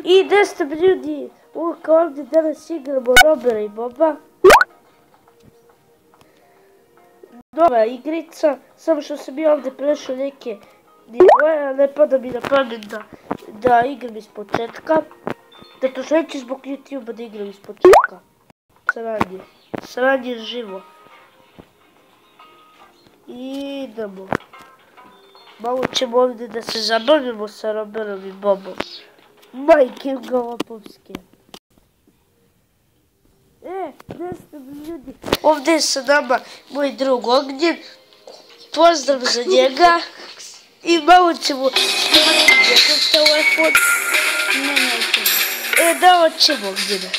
I gdje ste ljudi? Ovdje danas igramo Robera i Boba. Nova igrica, samo što sam ja ovdje prešao neke nivoje, a ne pada mi na pamet da igram iz početka. Zato što neću zbog YouTube-a da igram iz početka. Sranje živo. Idemo. Malo ćemo ovdje da se zabavimo sa Roberom i Bobom. Majke ga lopovske. Gdje ste ljudi? Ovdje je sa nama moj drug Ognjen. Pozdrav za njega. I malo ćemo snimati njegov telefon. Da, hoćemo Ognjene.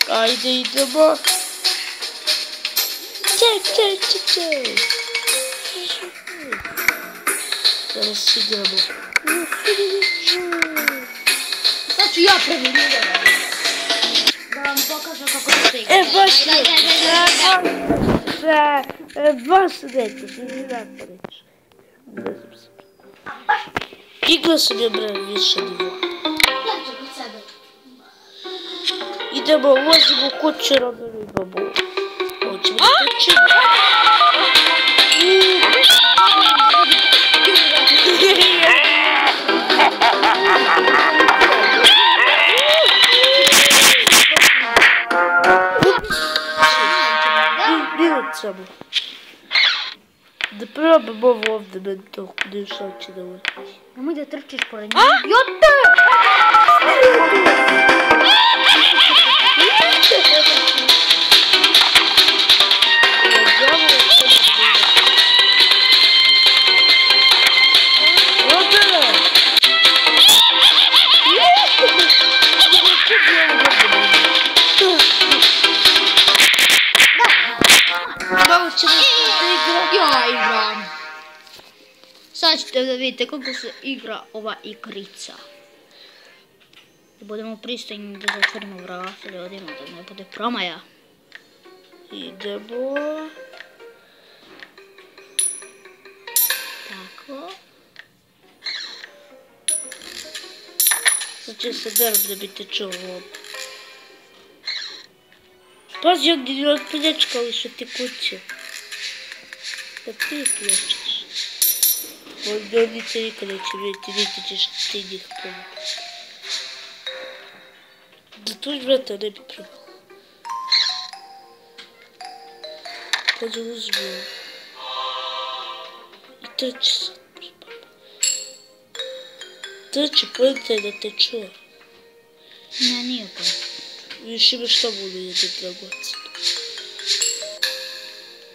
Ajde, idemo. Teraz igramo. Sad ću ja prvi da vam pokažem kako se igra. Baš nećeš, ni znako nećeš. Ne znam se. Igrao sam je više nivo. Idemo, ulazimo u kuću Roberu i Bobu. Hoćemo da trčimo. Samo. Da probam ovo ovdje mentalku, nešto će da vrtiš. Nemoj da trčiš pored njega. Jote! Ja igram. Sad ćete da vidite kako se igra ova igrica. Da budemo pristojni da zatvorimo vrata, da odimo da ne bude promaja. Idemo. Tako. Sad će se deram da bi te čuo ovo. Pazi ovdje je odpljačkali što ti kuće. Da ti pljačkaš. Ovdje oni te nikad neće vidjeti, niti ćeš ti njih pomoći. Da tuž vrata ne bi probala. Pa da uzmem. I trči sad. Trči, pojete da te čuje. Ne, nije pa. Viš imaš tamo ono jedno dragoceno.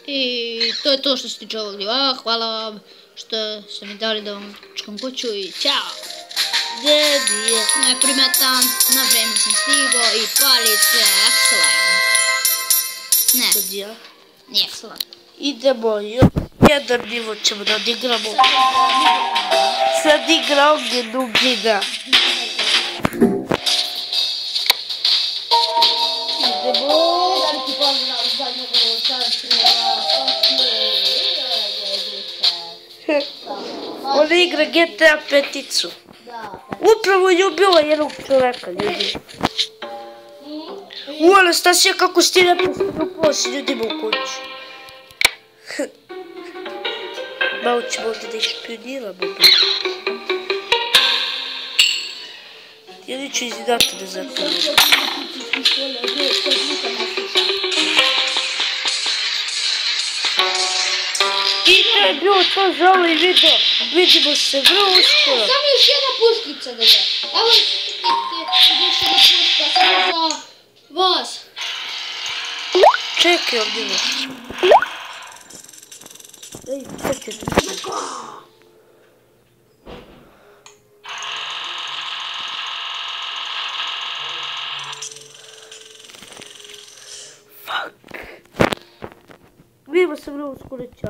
I to je to što se tiče ovog videa. Hvala vam što ste mi dali da vam čekam kuću i ćao. Nije. Neprimetan, na vreme sam stigao i palice, excellent. Ne, Sad ja. nije excellent. Idemo, jedan nivo ćemo da odigramo. Sad igra Ognjen Ugljina. Idemo. Veliki pozdrav za njegovu Ona igra GTA 5-icu. Upravo je ubila jednog čoveka, ljudi. Anastasija, kako si ti nepostupila si ljudima u kuću. Malo ćemo ovdje da išpioniramo. Ja neću izdati da zatvorim. I to je bilo to za ovaj video. Vidimo se vrlo uskoro. Samo još jedna puškica da da. Evo vidite, još jedna puška, samo za vas. Čekaj ovdje vas. Ej, čekajte. Fuck. Vidimo se vrlo uskoro, čao.